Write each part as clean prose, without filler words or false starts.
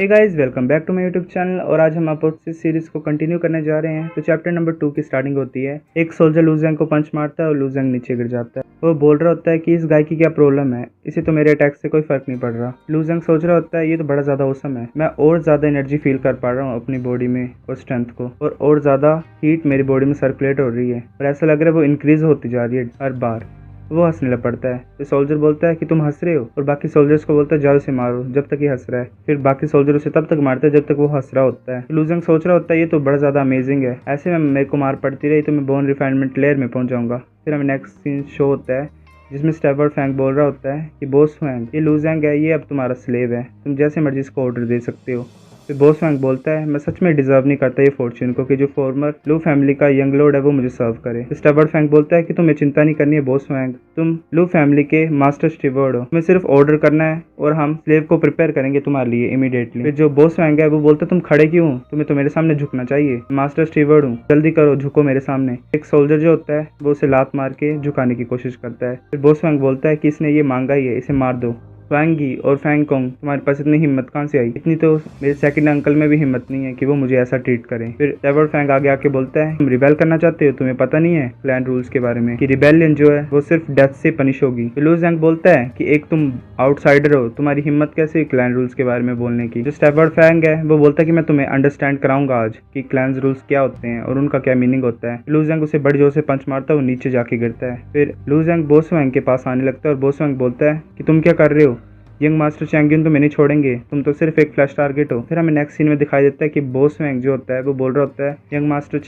Hey guys, welcome back to my YouTube channel. और आज हम अपोजिट सीरीज को कंटिन्यू करने जा रहे हैं। तो चैप्टर नंबर 2 की स्टार्टिंग होती है। एक सोल्जर लू ज़ैंग को पंच मारता है और लू ज़ैंग नीचे गिर जाता है। वो बोल रहा होता है कि इस गाय की क्या प्रॉब्लम है, इसे तो मेरे अटैक से कोई फर्क नहीं पड़ रहा। लू ज़ैंग सोच रहा होता है ये तो बड़ा ज्यादा औसम है, मैं और ज्यादा एनर्जी फील कर पा रहा हूँ अपनी बॉडी में और स्ट्रेंथ को, और ज्यादा हीट मेरी बॉडी में सर्कुलेट हो रही है और ऐसा लग रहा है वो इंक्रीज होती जा रही है हर बार। वो हंसने लग पड़ता है। तो सोल्जर बोलता है कि तुम हंस रहे हो, और बाकी सोल्जर्स को बोलता है जाओ इसे मारो जब तक ये हंस रहा है। फिर बाकी सोल्जर उसे तब तक मारते हैं जब तक वो हंस रहा होता है। लू ज़ैंग सोच रहा होता है ये तो बड़ा ज्यादा अमेजिंग है, ऐसे में मेरे को मार पड़ती रही तो मैं बोन रिफाइनमेंट लेयर में पहुंच जाऊंगा। फिर हमें नेक्स्ट सीन शो होता है जिसमें स्टेवर्ड फैंग बोल रहा होता है कि बॉस फैंग, ये लू ज़ैंग है, ये अब तुम्हारा स्लेव है, तुम जैसे मर्जी इसको ऑर्डर दे सकते हो। फिर बॉस फैंग बोलता है मैं सच में डिजर्व नहीं करता ये फॉर्च्यून को कि जो फॉर्मर लू फैमिली का यंग लॉर्ड है वो मुझे सर्व करे। स्टबर्ड फैंग बोलता है कि तुम्हें चिंता नहीं करनी है बॉस फैंग, तुम लू फैमिली के मास्टर स्टीवर्ड हो, तुम्हें सिर्फ ऑर्डर करना है और हम स्लेव को प्रिपेयर करेंगे तुम्हारे लिए इमीडिएटली। फिर जो बॉस फैंग है वो बोलता है तुम खड़े क्यों हो, तुम्हें तो मेरे सामने झुकना चाहिए, मास्टर स्टीवर्ड हूँ, जल्दी करो झुको मेरे सामने। एक सोल्जर जो होता है वो उसे लात मार के झुकाने की कोशिश करता है। फिर बॉस फैंग बोलता है कि इसने ये मांगा ही है, इसे मार दो। फैंगी और फैंगकोंग, तुम्हारे पास इतनी हिम्मत कहाँ से आई, इतनी तो मेरे सेकंड अंकल में भी हिम्मत नहीं है कि वो मुझे ऐसा ट्रीट करें। फिर स्टेवर्ड फैंग आगे आके बोलता है तुम रिबेल करना चाहते हो, तुम्हें पता नहीं है क्लैन रूल्स के बारे में कि रिबेलियन जो है वो सिर्फ डेथ से पनिश होगी। लू ज़ैंग बोलता है कि एक तुम आउटसाइडर हो, तुम्हारी हिम्मत कैसे हुई क्लैन रूल्स के बारे में बोलने की। जो स्टेवर्ड फैंग है वो बोलता है कि मैं तुम्हें अंडरस्टैंड कराऊंगा आज कि क्लैन रूल्स क्या होते हैं और उनका क्या मीनिंग होता है। लू ज़ैंग उसे बड़ी जोर से पंच मारता है, वो नीचे जाके गिरता है। फिर लू ज़ैंग बॉस फैंग के पास आने लगता है और बॉस फैंग बोलता है कि तुम क्या कर रहे हो, यंग मास्टर चैंगियन तो मैं नहीं छोड़ेंगे, तुम तो सिर्फ एक फ्लैश टारगेट हो। फिर हमें नेक्स्ट सीन में दिखाई देता है कि बॉस फैंग जो होता है वो बोल रहा होता है यंग मास्टर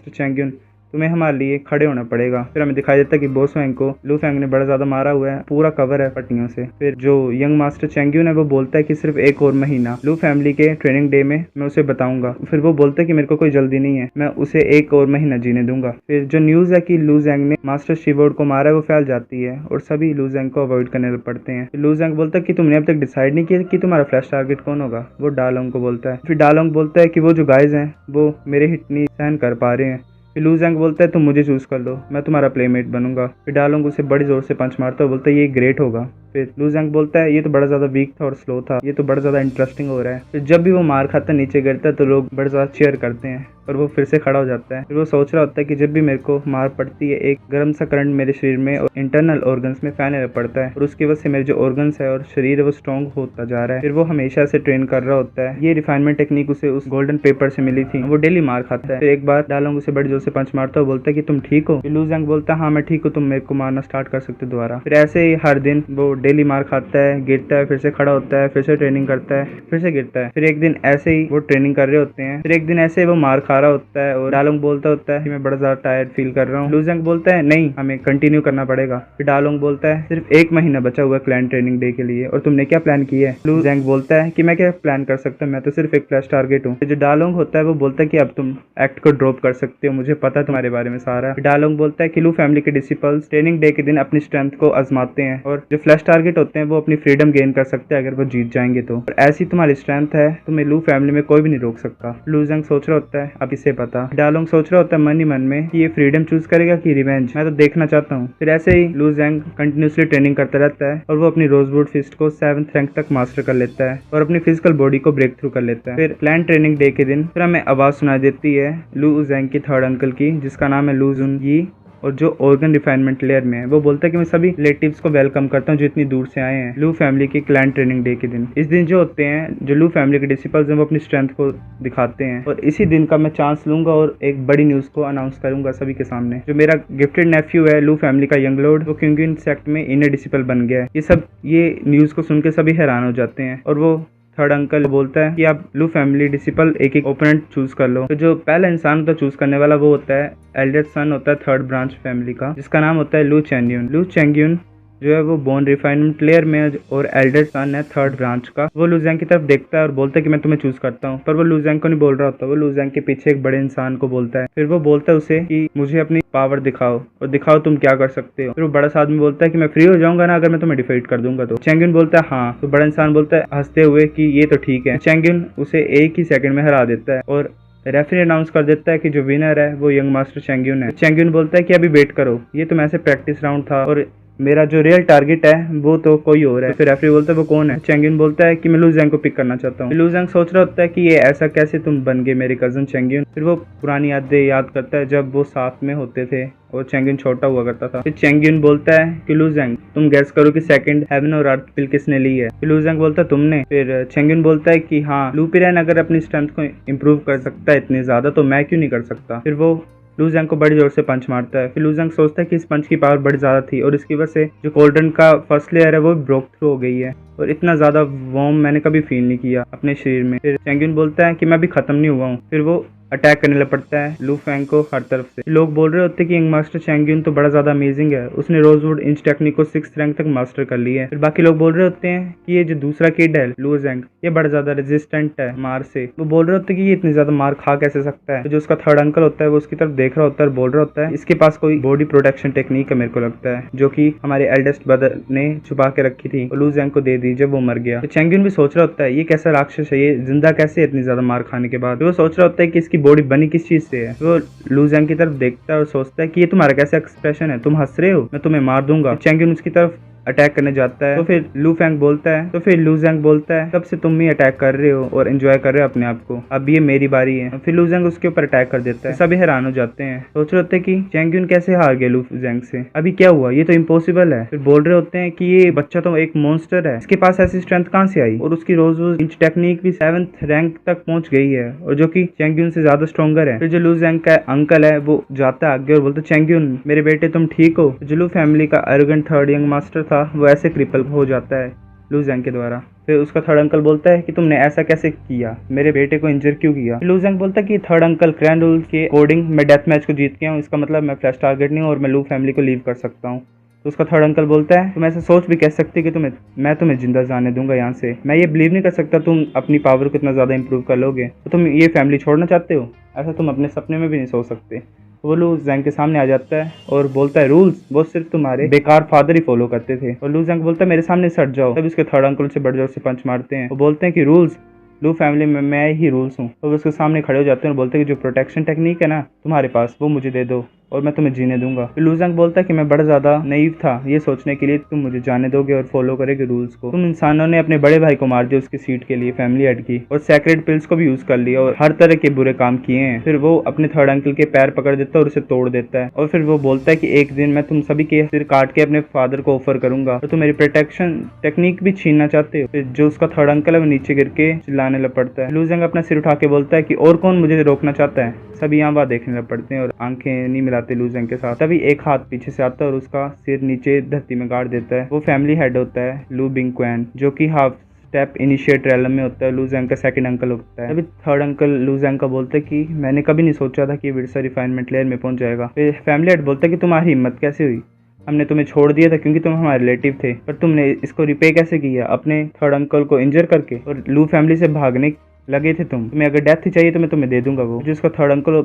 चैंगियन तुम्हें हमारे लिए खड़े होना पड़ेगा। फिर हमें दिखाई देता है कि बॉस फैंग को लू फैंग ने बड़ा ज्यादा मारा हुआ है, पूरा कवर है पट्टियों से। फिर जो यंग मास्टर चैंगियन है वो बोलता है कि सिर्फ एक और महीना लू फैमिली के ट्रेनिंग डे में मैं उसे बताऊंगा। फिर वो बोलता है कि मेरे को कोई जल्दी नहीं है, मैं उसे एक और महीना जीने दूंगा। फिर जो न्यूज है कि लू ज़ैंग ने मास्टर स्टीवर्ड को मारा है वो फैल जाती है और सभी लू ज़ैंग को अवॉइड करने लग पड़ते हैं। लू ज़ैंग बोलता है कि तुमने अब तक डिसाइड नहीं किया कि तुम्हारा फ्लैश टारगेट कौन होगा। वो डालोंग को बोलता है। फिर डालोंग बोलता है कि वो जो गाइज हैं वो मेरे हिट नहीं सहन कर पा रहे हैं। फिर लू ज़ैंग बोलता है तुम मुझे चूज कर लो, मैं तुम्हारा प्लेमेट बनूंगा। फिर डालोंग उसे बड़ी जोर से पंच मारता है, बोलता है ये ग्रेट होगा। फिर लू ज़ैंग बोलता है ये तो बड़ा ज्यादा वीक था और स्लो था, ये तो बड़ा ज्यादा इंटरेस्टिंग हो रहा है। फिर जब भी वो मार खाता है नीचे गिरता है तो लोग बड़ा ज्यादा चीयर करते हैं और वो फिर से खड़ा हो जाता है। फिर वो सोच रहा होता है कि जब भी मेरे को मार पड़ती है एक गर्म सा करंट मेरे शरीर में और इंटरनल ऑर्गन्स में फैलने लग पड़ता है और उसकी वजह से मेरे जो ऑर्गन्स है और शरीर है वो स्ट्रॉन्ग होता जा रहा है। फिर वो हमेशा से ट्रेन कर रहा होता है, ये रिफाइनमेंट टेक्निक उसे उस गोल्डन पेपर से मिली थी, वो डेली मार खाता है। फिर एक बार डालोंग उसे बड़ी जोर से पंच मारता है, बोलता है कि तुम ठीक हो। लू ज़ैंग बोलता है हाँ मैं ठीक हूँ, तुम मेरे को मारना स्टार्ट कर सकते हो दोबारा। फिर ऐसे ही हर दिन वो डेली मार खाता है, गिरता है, फिर से खड़ा होता है, फिर से ट्रेनिंग करता है, फिर से गिरता है। फिर एक दिन ऐसे ही वो ट्रेनिंग कर रहे होते हैं, फिर एक दिन ऐसे ही वो मार खा रहा होता है और डालोंग बोलता होता है कि मैं बड़ा ज्यादा टायर्ड फील कर रहा हूँ। लू ज़ैंग बोलता है नहीं हमें कंटिन्यू करना पड़ेगा। फिर डालोंग बोलता है सिर्फ एक महीना बचा हुआ है क्लैन ट्रेनिंग डे के लिए और तुमने क्या प्लान किया है। लू ज़ैंग बोलता है कि मैं क्या प्लान कर सकता हूँ, मैं तो सिर्फ एक फ्लैश टारगेट हूँ। जो डालोंग होता है वो बोलता है कि अब तुम एक्ट को ड्रॉप कर सकते हो, मुझे पता है तुम्हारे बारे में सारा। डालोंग बोलता है कि लू फैमिली के डिसिपल्स ट्रेनिंग डे के दिन अपनी स्ट्रेंथ को आजमाते हैं और जो फ्लैश टारगेट होते हैं वो अपनी फ्रीडम गेन कर सकते हैं अगर वो जीत जाएंगे तो। और ऐसी तुम्हारी स्ट्रेंथ है, तुम्हें लू फैमिली में कोई भी नहीं रोक सकता। लू ज़ैंग सोच रहा होता है अब इसे पता। डालोंग सोच रहा होता है मन ही मन में कि ये फ्रीडम चूज करेगा कि रिवेंज, मैं तो देखना चाहता हूँ। फिर ऐसे ही लू ज़ैंग कंटिन्यूसली ट्रेनिंग करता रहता है और वो अपनी रोजवुड फिस्ट को 7th रैंक तक मास्टर कर लेता है और अपनी फिजिकल बॉडी को ब्रेक थ्रू कर लेता है। फिर प्लान ट्रेनिंग डे के दिन फिर हमें आवाज सुनाई देती है लू ज़ैंग की थर्ड अंकल की, जिसका नाम है लू ज़ुन यी, और जो ऑर्गन रिफाइनमेंट लेयर में है। वो बोलता है कि मैं सभी रिलेटिव्स को वेलकम करता हूँ जो इतनी दूर से आए हैं लू फैमिली के क्लैन ट्रेनिंग डे के दिन। इस दिन जो होते हैं जो लू फैमिली के डिसिपल्स हैं वो अपनी स्ट्रेंथ को दिखाते हैं और इसी दिन का मैं चांस लूंगा और एक बड़ी न्यूज को अनाउंस करूंगा सभी के सामने। जो मेरा गिफ्टेड नेफ्यू है लू फैमिली का यंग लॉर्ड, वो क्योंकिन सेक्ट में इनर डिसिपल बन गया है। ये न्यूज को सुन के सभी हैरान हो जाते हैं और वो थर्ड अंकल बोलता है कि आप लू फैमिली डिसिपल एक एक ओपोनेंट चूज कर लो। तो जो पहला इंसान होता है चूज करने वाला वो होता है एल्डर सन होता है थर्ड ब्रांच फैमिली का, जिसका नाम होता है लू चैंगियन। लू चैंगियन जो है वो बोन रिफाइनमेंट लेयर में और एल्डर सन है थर्ड ब्रांच का। वो लू ज़ैंग की तरफ देखता है और बोलता है कि मैं तुम्हें चूज करता हूँ, पर वो लू ज़ैंग को नहीं बोल रहा होता, वो लू ज़ैंग के पीछे एक बड़े इंसान को बोलता है। फिर वो बोलता है उसे कि मुझे अपनी पावर दिखाओ और दिखाओ तुम क्या कर सकते हो। फिर वो बड़ा सा आदमी बोलता है कि मैं फ्री हो जाऊंगा ना अगर मैं तुम्हें डिफीट कर दूंगा तो। चैंगियन बोलता है हाँ। तो बड़ा इंसान बोलता है हंसते हुए कि ये तो ठीक है। चैंगियन उसे एक ही सेकंड में हरा देता है और रेफरी अनाउंस कर देता है कि जो विनर है वो यंग मास्टर चैंगियन है। चैंगियन बोलता है कि अभी वेट करो, ये तो ऐसे प्रैक्टिस राउंड था और मेरा जो रियल टारगेट है वो तो कोई और है। तो फिर रेफरी बोलता है वो कौन है? चेंगिन बोलता है कि मैं लू जैंग को पिक करना चाहता हूँ। लू जैंग सोच रहा होता है कि ये ऐसा कैसे तुम बन गए मेरे कजन चेंगिन। फिर वो पुरानी यादें याद करता है जब वो साथ में होते थे और चेंगिन छोटा हुआ करता था। फिर चेंगिन बोलता है कि लू जैंग तुम गैस करो कि सेकंड हेवन और अर्थ पिल किसने ली है? फिर लू जैंग बोलता है तुमने। फिर चेंगिन बोलता है कि हाँ, लूपिरैन अगर अपनी स्ट्रेंथ को इम्प्रूव कर सकता है इतनी ज्यादा तो मैं क्यों नहीं कर सकता। फिर वो लू जैंग को बड़ी जोर से पंच मारता है। फिर लू जैंग सोचता है कि इस पंच की पावर बड़ी ज्यादा थी और इसकी वजह से जो कोल्डन का फर्स्ट लेयर है वो ब्रोक थ्रू हो गई है और इतना ज्यादा वार्म मैंने कभी फील नहीं किया अपने शरीर में। फिर चेंगिन बोलता है कि मैं भी खत्म नहीं हुआ हूँ। फिर वो अटैक करने लग पड़ता है लू फैंग को हर तरफ से। लोग बोल रहे होते हैं कि यंग मास्टर चेंगिन तो बड़ा ज्यादा अमेजिंग है, उसने रोजवुड इंच टेक्निक को 6th रैंक तक मास्टर कर लिया है। फिर बाकी लोग बोल रहे होते हैं कि ये जो दूसरा किड है लू जैंग ये बड़ा ज्यादा रेजिस्टेंट है मार से। वो बोल रहे होते हैं कि ये इतनी ज्यादा मार खा कैसे सकता है। तो जो उसका थर्ड अंकल होता है वो उसकी तरफ देख रहा होता है और बोल रहा होता है इसके पास कोई बॉडी प्रोटेक्शन टेक्निक है मेरे को लगता है, जो कि हमारे एल्डेस्ट ब्रदर ने छुपा के रखी थी और लू जैंग को दे दी जब वो मर गया। तो चेंगिन भी सोच रहा होता है ये कैसा राक्षस है, ये जिंदा कैसे इतनी ज्यादा मार खाने के बाद। वो सोच रहा होता है कि इसकी बॉडी बनी किस चीज से है। वो लू जैंग की तरफ देखता है और सोचता है कि ये तुम्हारा कैसा एक्सप्रेशन है, तुम हंस रहे हो, मैं तुम्हें मार दूंगा। चेंगिन उसकी तरफ अटैक करने जाता है तो फिर लू जैंग बोलता है कब से तुम ही अटैक कर रहे हो और एंजॉय कर रहे हो अपने आप को, अब ये मेरी बारी है। फिर लू जैंग उसके ऊपर अटैक कर देता है। सभी हैरान हो जाते हैं, सोच रहे होते हैं कि चेंगिन कैसे हार गए लू जैंग से, अभी क्या हुआ, ये तो इम्पॉसिबल है। फिर बोल रहे होते हैं कि ये बच्चा तो एक मॉन्स्टर है, इसके पास ऐसी स्ट्रेंथ कहां से आई और उसकी रोज इंच टेक्निक भी 7th रैंक तक पहुंच गई है और जो कि चेंगिन से ज्यादा स्ट्रॉन्गर है। फिर जो लू जैंग का अंकल है वो जाता है आगे और बोलता चेंगिन मेरे बेटे तुम ठीक हो। जो लू फैमिली का एरोगेंट थर्ड यंग मास्टर था वो ऐसे क्रिपल हो जाता है लू जैंग के द्वारा। फिर उसका थर्ड अंकल बोलता है कि तुमने ऐसा कैसे किया, मेरे बेटे को इंजर क्यों किया। लू जैंग बोलता है कि थर्ड अंकल ग्रैंड रूल के अकॉर्डिंग मैं डेथ मैच को जीत गया हूँ, इसका मतलब मैं फ्लैश टारगेट नहीं हूँ और मैं लू फैमिली को लीव कर सकता हूँ। तो उसका थर्ड अंकल बोलता है तुम ऐसा सोच भी कह सकते कि मैं तुम्हें जिंदा जाने दूंगा यहाँ से, मैं ये बिलीव नहीं कर सकता तुम अपनी पावर को इतना ज्यादा इंप्रूव कर लोगे, तो तुम ये फैमिली छोड़ना चाहते हो, ऐसा तुम अपने सपने में भी नहीं सोच सकते। वो लू जैंग के सामने आ जाता है और बोलता है रूल्स वो सिर्फ तुम्हारे बेकार फादर ही फॉलो करते थे। और लू जैंग बोलता है मेरे सामने सट जाओ। तब उसके थर्ड अंकल से बड़े जोर से पंच मारते हैं। वो बोलते हैं कि रूल्स लू फैमिली में मैं ही रूल्स हूँ। तो उसके सामने खड़े हो जाते हैं और बोलते हैं कि जो प्रोटेक्शन टेक्निक है ना तुम्हारे पास वो मुझे दे दो और मैं तुम्हें जीने दूंगा। फिर लू जैंग बोलता है कि मैं बड़ा ज्यादा नईव था ये सोचने के लिए तुम मुझे जाने दोगे और फॉलो करोगे रूल्स को। तुम इंसानों ने अपने बड़े भाई को मार दिया उसकी सीट के लिए फैमिली हेड की, और सैक्रेड पिल्स को भी यूज कर लिया और हर तरह के बुरे काम किए हैं। फिर वो अपने थर्ड अंकल के पैर पकड़ देता है और उसे तोड़ देता है और फिर वो बोलता है कि एक दिन मैं तुम सभी के सिर काट के अपने फादर को ऑफर करूंगा तो तुम मेरी प्रोटेक्शन टेक्निक भी छीनना चाहते हो। फिर जो उसका थर्ड अंकल है वो नीचे गिर के चिल्लाने लग पड़ता है। लू जैंग अपना सिर उठा के बोलता है कि और कौन मुझे रोकना चाहता है। सभी यहाँ वहाँ देखने लग पड़ते हैं और आंखें नहीं मिलाते लू जैंग के साथ। तभी एक हाथ पीछे से आता है और उसका सिर नीचे धरती में गाड़ देता है। वो फैमिली हेड होता है लू बिंगक्वैन, जो कि हाफ स्टेप इनिशिएट रैलम में होता है, लू जैंग का सेकंड अंकल होता है। तभी थर्ड अंकल लू जैंग का बोलता है कि मैंने कभी नहीं सोचा था कि विरसा रिफाइनमेंट लेयर में पहुंच जाएगा। फिर फैमिली हेड बोलता है कि तुम्हारी हिम्मत कैसे हुई, हमने तुम्हें छोड़ दिया था क्योंकि तुम हमारे रिलेटिव थे, पर तुमने इसको रिपे कैसे किया अपने थर्ड अंकल को इंजर करके, और लू फैमिली से भागने लगे थे तुम्हें अगर डेथ ही चाहिए तो मैं तुम्हें दे दूंगा। वो जो उसका थर्ड अंकल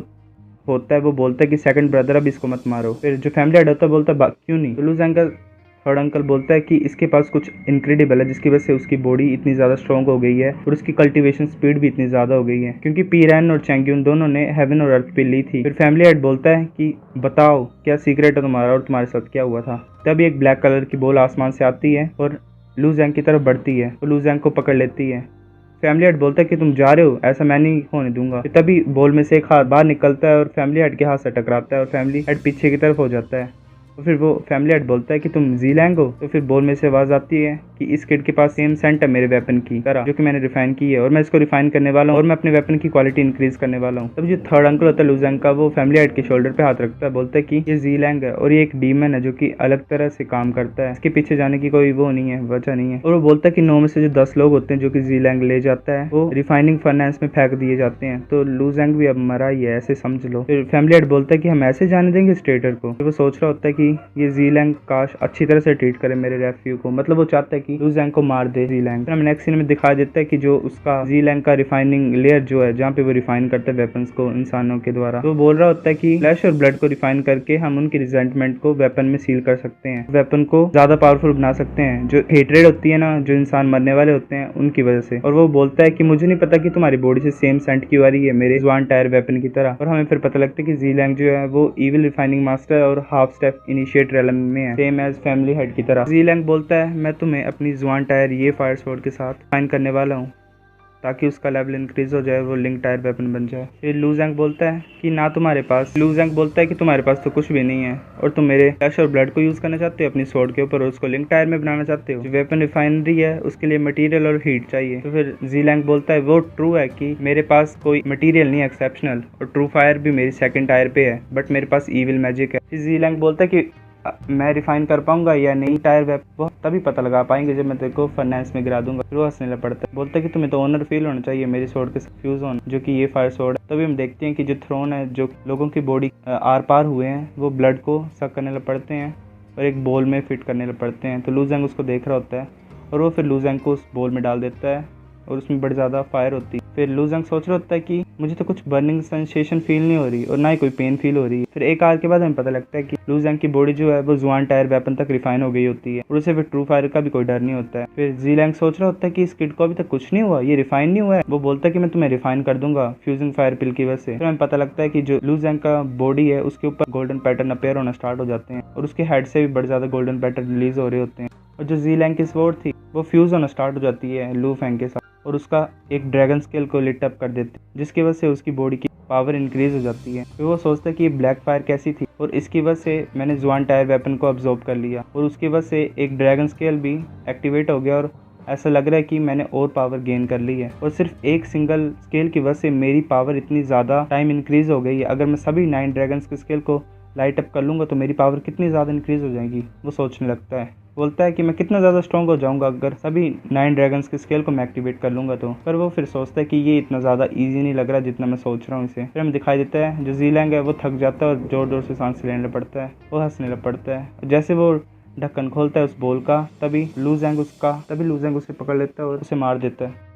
होता है वो बोलता है कि सेकंड ब्रदर अब इसको मत मारो। फिर जो फैमिली हेड होता है बोलता है क्यों नहीं। तो लू जैंग का थर्ड अंकल बोलता है कि इसके पास कुछ इनक्रेडिबल है जिसकी वजह से उसकी बॉडी इतनी ज़्यादा स्ट्रॉन्ग हो गई है और उसकी कल्टीवेशन स्पीड भी इतनी ज़्यादा हो गई है क्योंकि पीरैन और चेंगिन दोनों ने हेवन और अर्थ पे ली थी। फिर फैमिली हेड बोलता है कि बताओ क्या सीक्रेट है तुम्हारा और तुम्हारे साथ क्या हुआ था। तभी एक ब्लैक कलर की बॉल आसमान से आती है और लू जैंग की तरफ बढ़ती है और लू जैंग को पकड़ लेती है। फैमिली हेड बोलता है कि तुम जा रहे हो, ऐसा मैं नहीं होने दूंगा। तभी बॉल में से एक हाथ बाहर निकलता है और फैमिली हेड के हाथ से टकराता है और फैमिली हेड पीछे की तरफ हो जाता है। तो फिर वो फैमिली हेड बोलता है कि तुम ज़ीलैंग हो। तो फिर बॉल में से आवाज़ आती है कि इस किड के पास सेम सेंट है मेरे वेपन की तरह जो कि मैंने रिफाइन की है और मैं इसको रिफाइन करने वाला हूँ और मैं अपने वेपन की क्वालिटी इंक्रीज करने वाला हूँ। तब जो थर्ड अंकल होता है लू जैंग का वो फैमिली हेड के शोल्डर पे हाथ रखता है, बोलता है कि ये ज़ीलैंग है और ये एक डीमन है जो कि अलग तरह से काम करता है, इसके पीछे जाने की कोई वो नहीं है, वजह नहीं है। और वो बोलता है कि 9 में से जो 10 लोग होते हैं जो कि ज़ीलैंग ले जाता है वो रिफाइनिंग फर्नेस में फेंक दिए जाते हैं। तो लू जैंग भी अब मरा ही है ऐसे समझ लो। फिर फैमिली हेड बोलता है कि हम ऐसे जाने देंगे स्ट्रेटर को। वो सोच रहा होता है कि ये ज़ीलैंग काश अच्छी तरह से ट्रीट करे मेरे रेफ्यू को, मतलब वो चाहता है कि लू जैंग को मार दे ज़ीलैंग। फिर हमें नेक्स्ट सीन में दिखा देता है कि जो उसका ज़ीलैंग का रिफाइनिंग लेयर जो है जहाँ पे वो रिफाइन करता है वेपन्स को इंसानों के द्वारा, तो बोल रहा होता है कि फ्लैश और ब्लड को रिफाइन करके हम उनकी रिजेंटमेंट को वेपन में सील कर सकते हैं, वेपन को ज्यादा पावरफुल बना सकते हैं, जो हेट्रेड होती है ना जो इंसान मरने वाले होते हैं उनकी वजह से। और वो बोलता है कि मुझे नहीं पता कि तुम्हारी बॉडी से सेम सेंट क्यों आ रही है मेरे जवान टायर वेपन की तरह। और हमें फिर पता लगता है कि ज़ीलैंग जो है वो इविल रिफाइनिंग मास्टर और हाफ स्टेप इनिशिएट रेलम में है, सेम एज फैमिली हेड की तरह। जी लैंग बोलता है मैं तुम्हें अपनी जुआन टायर ये फायर स्वॉर्ड के साथ फाइन करने वाला हूँ ताकि उसका लेवल इंक्रीज हो जाए, वो लिंक टायर वेपन बन जाए। फिर लू ज़ैंग बोलता है कि ना तुम्हारे पास लू ज़ैंग बोलता है कि तुम्हारे पास तो कुछ भी नहीं है और तुम मेरे फ्लैश और ब्लड को यूज़ करना चाहते हो अपनी स्वॉर्ड के ऊपर और उसको लिंक टायर में बनाना चाहते हो। जो वेपन रिफाइनरी है उसके लिए मटेरियल और हीट चाहिए। तो फिर जी लैंग बोलता है वो ट्रू है कि मेरे पास कोई मटेरियल नहीं है एक्सेप्शनल, और ट्रू फायर भी मेरी सेकंड टायर पे है, बट मेरे पास ईविल मैजिक है। फिर जी लैंग बोलता है कि मैं रिफाइन कर पाऊंगा या नहीं टायर वेप, वो तभी पता लगा पाएंगे जब मैं तेरे को फर्नेस में गिरा दूंगा। फिर वो हंसने लग पड़ता है, बोलता है कि तुम्हें तो ऑनर फील होना चाहिए मेरी स्वॉर्ड के साथ फ्यूज होना, जो कि ये फायर स्वॉर्ड है। तभी हम देखते हैं कि जो थ्रोन है, जो लोगों की बॉडी आर पार हुए हैं, वो ब्लड को सक करने लग पड़ते हैं और एक बोल में फिट करने लग पड़ते हैं। तो लू ज़ैंग उसको देख रहा होता है और वो फिर लू ज़ैंग को उस बोल में डाल देता है और उसमें बड़ी ज़्यादा फायर होती है। फिर लू ज़ैंग सोच रहा होता है कि मुझे तो कुछ बर्निंग सेंसेशन फील नहीं हो रही और ना ही कोई पेन फील हो रही है। फिर एक आवर के बाद हमें पता लगता है कि लू ज़ैंग की बॉडी जो है वो जुआन टायर वेपन तक रिफाइन हो गई होती है और उसे फिर ट्रू फायर का भी कोई डर नहीं होता है। फिर जी लैंग सोच रहा होता है कि इस किड को अभी तक कुछ नहीं हुआ, ये रिफाइन नहीं हुआ है। वो बोलता है कि मैं तुम्हें रिफाइन कर दूंगा फ्यूजिंग फायर पिल की वजह से। फिर हमें पता लगता है कि जो लू ज़ैंग का बॉडी है उसके ऊपर गोल्डन पैटर्न अपीयर होना स्टार्ट हो जाते हैं और उसके हेड से भी बड़े ज्यादा गोल्डन पैटर्न रिलीज हो रहे होते हैं। और जो जी लैंग की स्वॉर्ड थी वो फ्यूज होना स्टार्ट हो जाती है लू फैंग के साथ और उसका एक ड्रैगन स्केल को लिट अप कर देती है, जिसकी वजह से उसकी बॉडी की पावर इंक्रीज हो जाती है। फिर वो सोचता है कि ये ब्लैक फायर कैसी थी और इसकी वजह से मैंने जुआन टायर वेपन को अब्जॉर्ब कर लिया और उसकी वजह से एक ड्रैगन स्केल भी एक्टिवेट हो गया और ऐसा लग रहा है कि मैंने और पावर गेन कर ली है। और सिर्फ एक सिंगल स्केल की वजह से मेरी पावर इतनी ज़्यादा टाइम इंक्रीज हो गई है। अगर मैं सभी 9 ड्रैगन्स के स्केल को लाइट अप कर लूँगा तो मेरी पावर कितनी ज़्यादा इंक्रीज हो जाएगी। वो सोचने लगता है, बोलता है कि मैं कितना ज़्यादा स्ट्रॉन्ग हो जाऊंगा अगर सभी 9 ड्रैगन्स के स्केल को मैं एक्टिवेट कर लूँगा तो। पर वो फिर सोचता है कि ये इतना ज़्यादा इजी नहीं लग रहा जितना मैं सोच रहा हूँ इसे। फिर हमें दिखाई देता है जो जी लैंग है वो थक जाता है और ज़ोर ज़ोर से सांस लेने लग पड़ता है, वो हंसने लग पड़ता है। जैसे वो ढक्कन खोलता है उस बोल का, तभी लू ज़ैंग उसे पकड़ लेता है और उसे मार देता है।